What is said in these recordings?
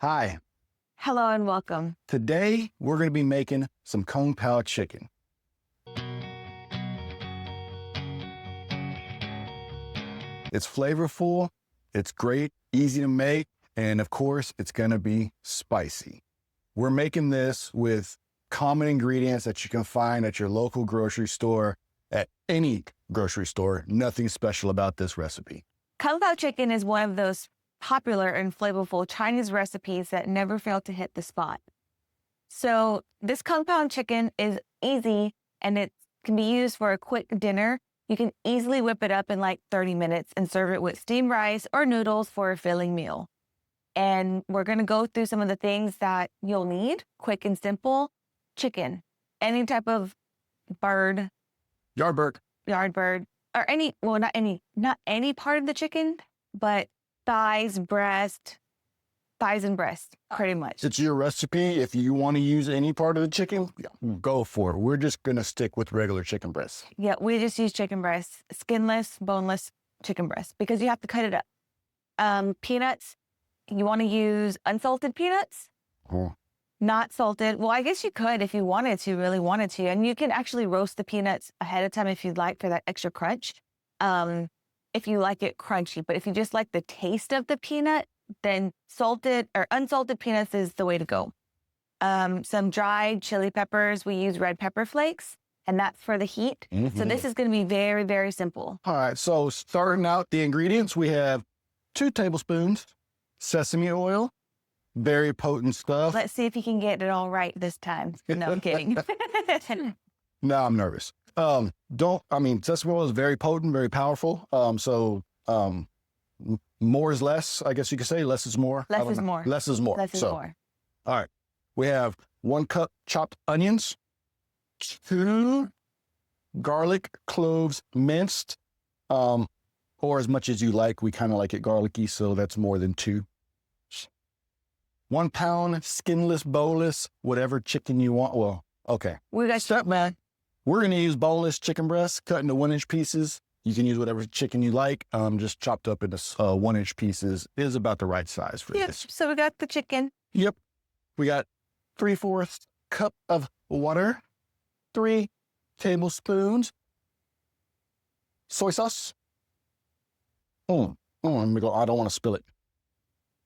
Hi, Hello and welcome. today we're going to be making some Kung Pao chicken. It's flavorful, it's great, easy to make, and of course, it's going to be spicy. We're making this with common ingredients that you can find at your local grocery store, at any grocery store. Nothing special about this recipe. Kung Pao chicken is one of those popular and flavorful Chinese recipes that never fail to hit the spot. So this Kung Pao chicken is easy and it can be used for a quick dinner. You can easily whip it up in like 30 minutes and serve it with steamed rice or noodles for a filling meal. And we're going to go through some of the things that you'll need, quick and simple. Chicken, any type of bird, Yardbird. yard bird, or not any part of the chicken, but thighs and breast, pretty much. It's your recipe. If you want to use any part of the chicken, go for it. We're just going to stick with regular chicken breasts. Yeah, we just use chicken breasts, skinless, boneless chicken breasts, because you have to cut it up. Peanuts, you want to use unsalted peanuts? Oh. Not salted. Well, I guess you could if you really wanted to. And you can actually roast the peanuts ahead of time if you'd like for that extra crunch. If you like it crunchy, but if you just like the taste of the peanut, then salted or unsalted peanuts is the way to go. Some dried chili peppers. We use red pepper flakes, and that's for the heat. So this is going to be very, very simple. All right, so starting out the ingredients, we have 2 tablespoons sesame oil, very potent stuff. Let's see if you can get it all right this time. No, I'm kidding. No, I'm nervous. Sesame oil is very potent, very powerful. More is less, I guess you could say. Less is more. Less is more. Less is more. Less is more. All right, we have 1 cup chopped onions, 2 garlic cloves minced, or as much as you like. We kind of like it garlicky, so that's more than 2. 1 pound skinless, boneless, whatever chicken you want. Well, okay. We got Step back. We're going to use boneless chicken breasts cut into 1-inch pieces. You can use whatever chicken you like, just chopped up into 1-inch pieces is about the right size for this. So we got the chicken. Yep. We got 3/4 cup of water, 3 tablespoons soy sauce. Let me go. I don't want to spill it.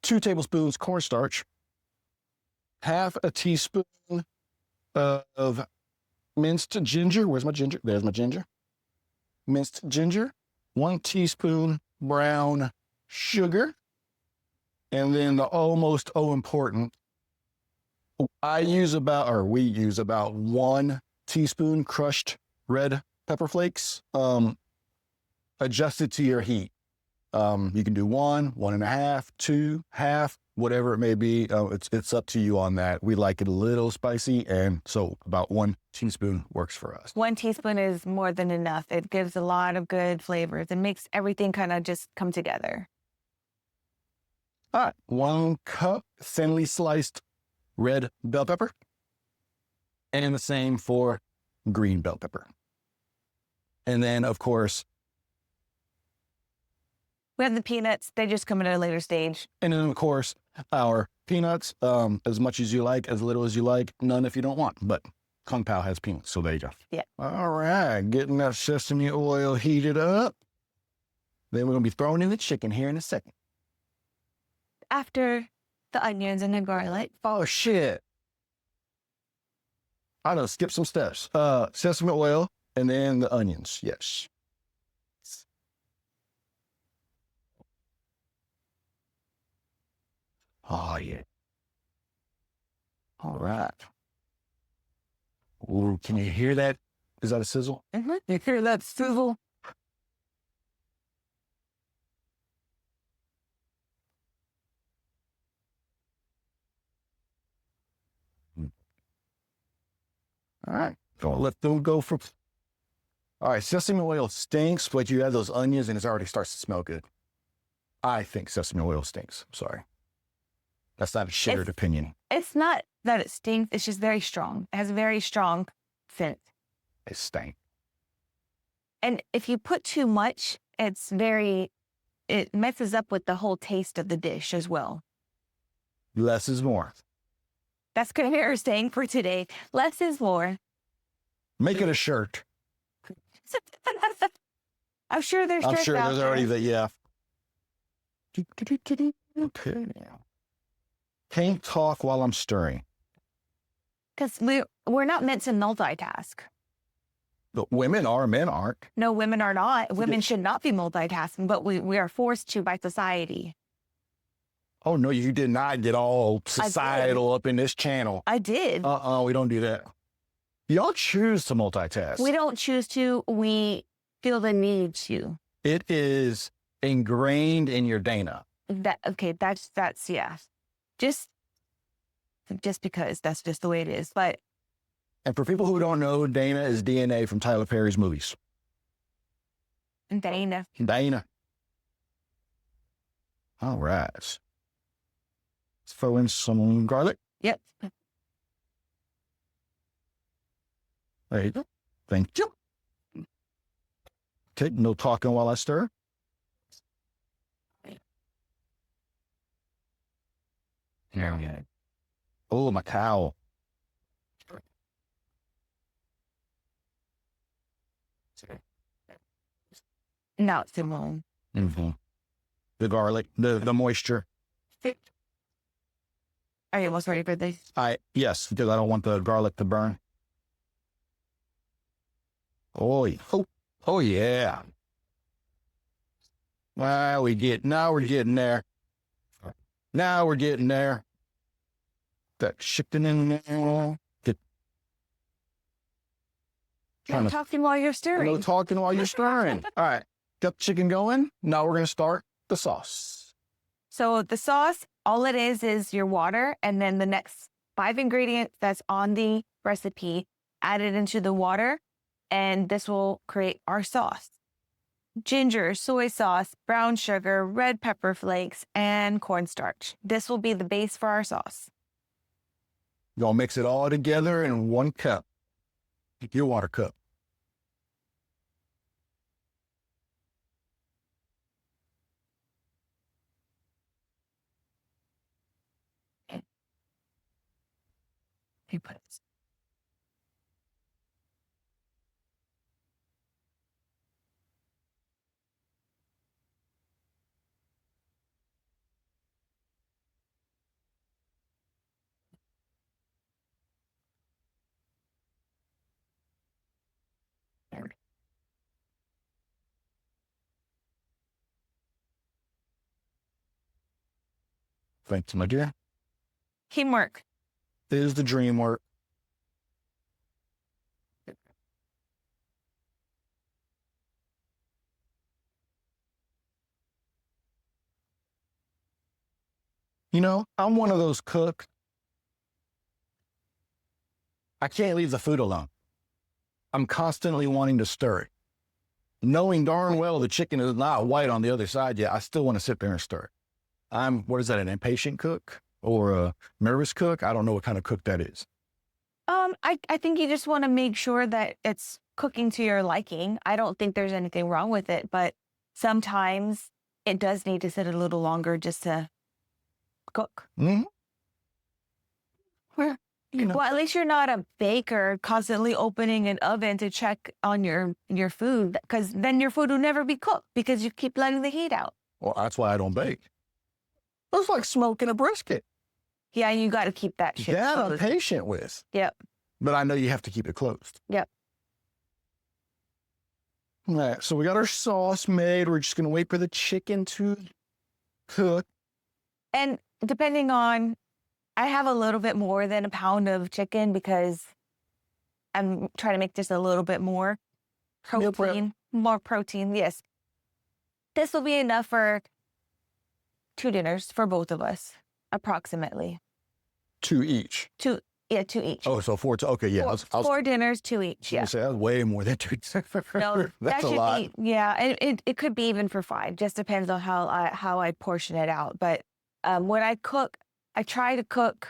2 tablespoons cornstarch, half a teaspoon of minced ginger. Where's my ginger? There's my ginger. Minced ginger, 1 teaspoon brown sugar, and then the almost important, we use about 1 teaspoon crushed red pepper flakes, adjusted to your heat. You can do 1, 1.5, 2, half, whatever it may be. It's up to you on that. We like it a little spicy, and so about 1 teaspoon works for us. 1 teaspoon is more than enough. It gives a lot of good flavors. It makes everything kind of just come together. All right, 1 cup thinly sliced red bell pepper, and the same for green bell pepper. And then, of course, we have the peanuts. They just come at a later stage. And then, of course, our peanuts, as much as you like, as little as you like, none if you don't want. But Kung Pao has peanuts, so there you go. Yeah. All right, getting that sesame oil heated up. Then we're going to be throwing in the chicken here in a second. After the onions and the garlic. Oh, shit. I done skipped some steps. Sesame oil and then the onions, yes. Oh, yeah. All right. Ooh, can you hear that? Is that a sizzle? You hear that sizzle? All right. Gonna let them go for... All right, sesame oil stinks, but you add those onions and it already starts to smell good. I think sesame oil stinks. I'm sorry. That's not a shared opinion. It's not that it stinks. It's just very strong. It has a very strong scent. It stinks. And if you put too much, it messes up with the whole taste of the dish as well. Less is more. That's going to be our saying for today. Less is more. Make it a shirt. I'm sure there's shirts out there's there. already that, yeah. Okay. Can't talk while I'm stirring. Because we're not meant to multitask. But women are, men aren't. No, women are not. Women should not be multitasking, but we are forced to by society. Oh, no, you did not get all societal up in this channel. I did. We don't do that. Y'all choose to multitask. We don't choose to. We feel the need to. It is ingrained in your Dana. That's yeah. Just because that's just the way it is. But And for people who don't know, Dana is DNA from Tyler Perry's movies. Dana. Dana. All right. Let's throw in some garlic. Yep. There you go. Thank you. Okay, no talking while I stir. There we go. Oh, my towel. Now it's too long. Mm-hmm. The garlic, the moisture. Are you almost ready for this? Yes, because I don't want the garlic to burn. Oh yeah. Now we're getting there. Now we're getting there. That chicken in there. No talking while you're stirring. No talking while you're stirring. All right, got the chicken going. Now we're gonna start the sauce. So the sauce, all it is your water, and then the next 5 ingredients that's on the recipe added into the water, and this will create our sauce. Ginger, soy sauce, brown sugar, red pepper flakes, and cornstarch. This will be the base for our sauce. You're gonna mix it all together in 1 cup. Your water cup. He puts. Thanks, my dear. Teamwork. This is the dream work. You know, I'm one of those cooks. I can't leave the food alone. I'm constantly wanting to stir it. Knowing darn well the chicken is not white on the other side yet, I still want to sit there and stir it. What is that, an impatient cook or a nervous cook? I don't know what kind of cook that is. I think you just want to make sure that it's cooking to your liking. I don't think there's anything wrong with it, but sometimes it does need to sit a little longer just to cook. Mm-hmm. Well, you know. Well, at least you're not a baker constantly opening an oven to check on your food, because then your food will never be cooked because you keep letting the heat out. Well, that's why I don't bake. It's like smoking a brisket. Yeah, you got to keep that shit That I'm closed. patient with. Yep. But I know you have to keep it closed. Yep. All right, so we got our sauce made. We're just going to wait for the chicken to cook. And depending on, I have a little bit more than a pound of chicken because I'm trying to make just a little bit more Meal prep. protein. More protein, yes. This will be enough for 2 dinners for both of us, approximately. 2 each. 2 each. Oh, so 4. Okay, yeah. 4 dinners, 2 each. Yeah. Say, that's way more than 2. No, That's a should lot. be, yeah, and it could be even for 5. Just depends on how I portion it out. But when I cook, I try to cook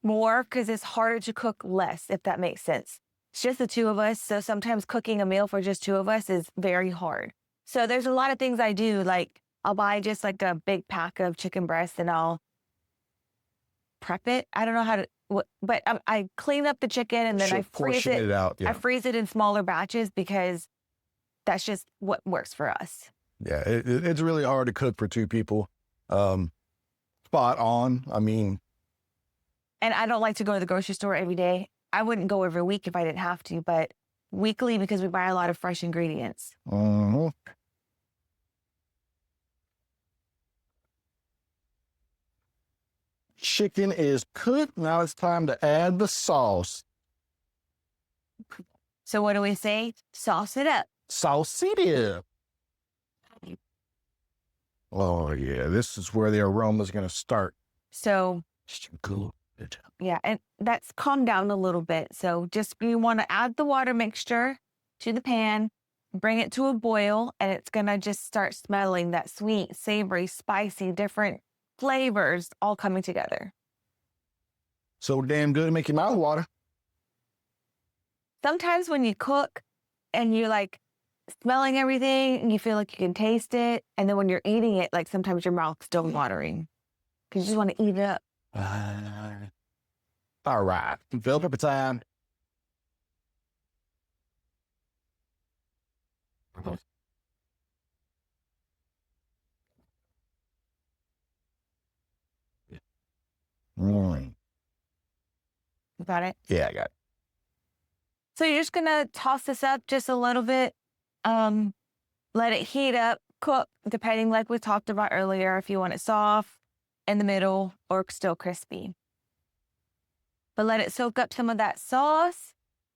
more because it's harder to cook less, if that makes sense. It's just the 2 of us, so sometimes cooking a meal for just 2 of us is very hard. So there's a lot of things I do, like I'll buy just like a big pack of chicken breasts and I'll prep it. I don't know how to, but I clean up the chicken and then I freeze portion it out. Yeah. I freeze it in smaller batches because that's just what works for us. Yeah, it's really hard to cook for 2 people. Spot on. I mean, and I don't like to go to the grocery store every day. I wouldn't go every week if I didn't have to, but weekly because we buy a lot of fresh ingredients. Chicken is cooked. Now it's time to add the sauce. So what do we say? Sauce it up. Sauce it up. Oh, yeah, this is where the aroma is going to start. So, Good. yeah, and that's calmed down a little bit. So just you want to add the water mixture to the pan, bring it to a boil, and it's going to just start smelling that sweet, savory, spicy, different flavors all coming together. So damn good to make your mouth water. Sometimes when you cook and you're like smelling everything and you feel like you can taste it, and then when you're eating it, like sometimes your mouth's still watering because you just want to eat it up. All right, bell pepper time. You got it? Yeah, I got it. So you're just gonna toss this up just a little bit, let it heat up, cook, depending like we talked about earlier, if you want it soft, in the middle, or still crispy. But let it soak up some of that sauce.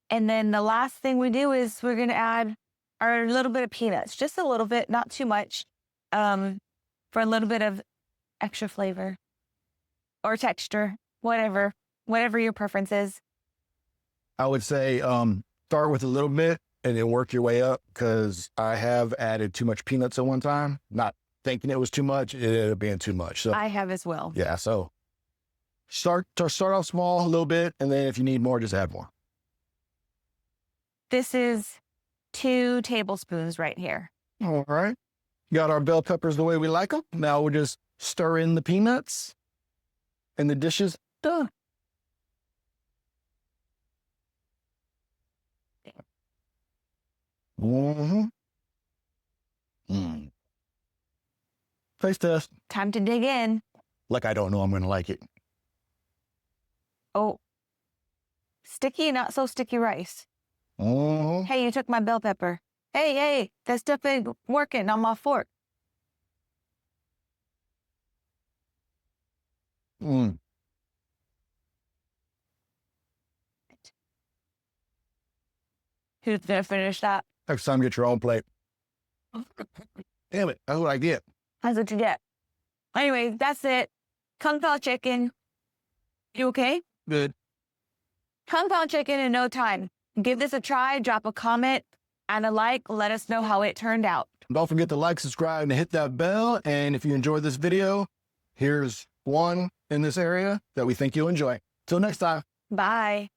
And then the last thing we do is we're gonna add our little bit of peanuts, just a little bit, not too much, for a little bit of extra flavor or texture, whatever your preference is. I would say start with a little bit and then work your way up, because I have added too much peanuts at one time, not thinking it was too much, it ended up being too much. So I have as well. yeah, so start off small a little bit, and then if you need more, just add more. This is 2 tablespoons right here. All right. Got our bell peppers the way we like them. Now we'll just stir in the peanuts and the dish is done. Taste test. Time to dig in. Like I don't know I'm going to like it. Oh, sticky, not so sticky rice. Hey, you took my bell pepper. Hey, that stuff ain't working on my fork. Mm. Who's gonna finish that? Next time, get your own plate. Damn it, that's what I get. That's what you get. Anyways, that's it. Kung Pao chicken. You okay? Good. Kung Pao chicken in no time. Give this a try, drop a comment and a like. Let us know how it turned out. Don't forget to like, subscribe, and hit that bell. And if you enjoyed this video, here's one in this area that we think you'll enjoy. Till next time. Bye.